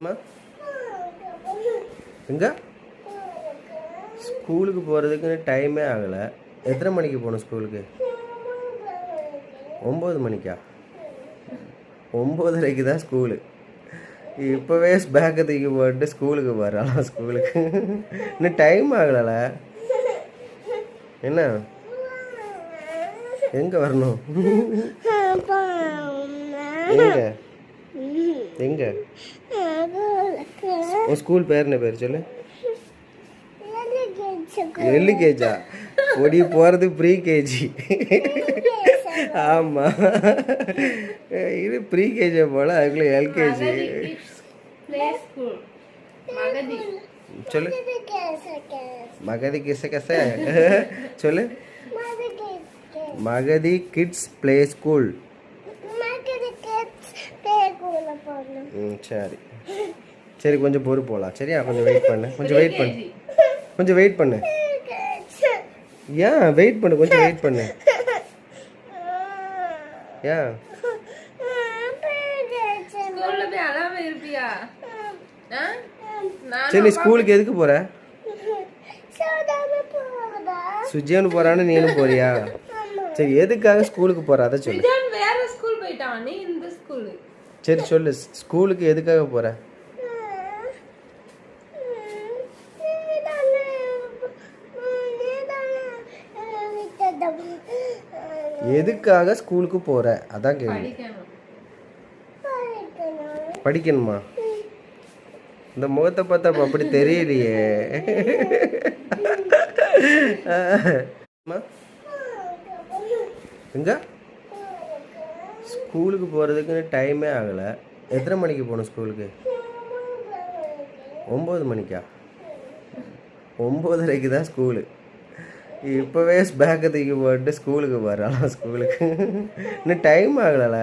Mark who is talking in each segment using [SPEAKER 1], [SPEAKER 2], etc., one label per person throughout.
[SPEAKER 1] அம்மா எங்க ஸ்கூலுக்கு போகிறதுக்குன்னு டைமே ஆகலை. எத்தனை மணிக்கு போகணும் ஸ்கூலுக்கு? 9 மணிக்கா? 9:30க்கு தான் ஸ்கூலு. இப்போவே பேக்கை தூக்கி போட்டு ஸ்கூலுக்கு போகிறாளா? ஸ்கூலுக்கு இன்னும் டைம் ஆகலை. என்ன எங்கே வரணும்? எங்க எங்க உன் ஸ்கூல் பேர் என்ன பேர் சொல்லு? எல்கேஜா? ஒடி போகிறது ப்ரீ கேஜி. ஆமாம், இது ப்ரீ கேஜி போல், அதுக்குள்ளே எல்கேஜி. சொல்லு மகதி கிச கச சொல்லு. Mahathi kids play school. சரி சரி, கொஞ்சம் பொறு போகலாம். சரியா? கொஞ்சம் வெயிட் பண்ணு, கொஞ்சம் வெயிட் பண்ணு, கொஞ்சம் வெயிட் பண்ணு. ஏன் வெயிட் பண்ணு, கொஞ்சம் வெயிட் பண்ணு. ஏன் சரி, நீ ஸ்கூலுக்கு எதுக்கு போற? சுஜியானு போறான்னு நீனும் போறியா? சரி, எதுக்காக ஸ்கூலுக்கு போற அதை சொல்லு. சரி சொல்லு, ஸ்கூலுக்கு எதுக்காக போற? எதுக்காக ஸ்கூலுக்கு போற அதான் கேள்வி. படிக்கணுமா? இந்த முகத்தை பார்த்தா அப்படி தெரியலையே. எங்க ஸ்கூலுக்கு போகிறதுக்குன்னு டைமே ஆகலை. எத்தனை மணிக்கு போகணும் ஸ்கூலுக்கு? 9 மணிக்கா? 9:30க்கு தான் ஸ்கூலு. இப்போவே பேக்கை தூக்கி போட்டு ஸ்கூலுக்கு போகிறாளா? ஸ்கூலுக்கு இன்னும் டைம் ஆகலை.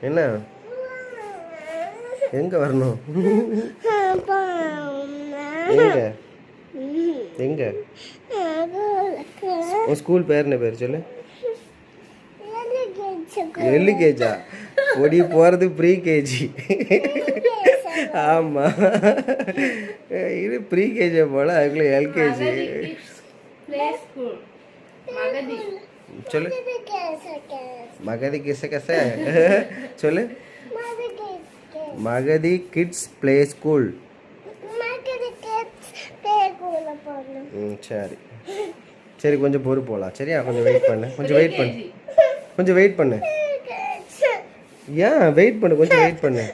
[SPEAKER 1] என்ன எங்கே வரணும்? எங்க எங்க உன் ஸ்கூல் பேர் என்ன பேர் சொல்லு? எல்கேஜா? ஒடி போகிறது ப்ரீ கேஜி. ஆமாம், இது ப்ரீ கேஜி போல், அதுக்குள்ளே எல்கேஜி. சொல்லு மகதி கிச கச சொல்லு. Mahathi kids play school. சரி சரி, கொஞ்சம் பொறு போகலாம். சரியா? கொஞ்சம் வெயிட் பண்ணு, கொஞ்சம் வெயிட் பண்ணு, கொஞ்சம் வெயிட் பண்ணு. ஏன் வெயிட் பண்ணு, கொஞ்சம் வெயிட் பண்ணு.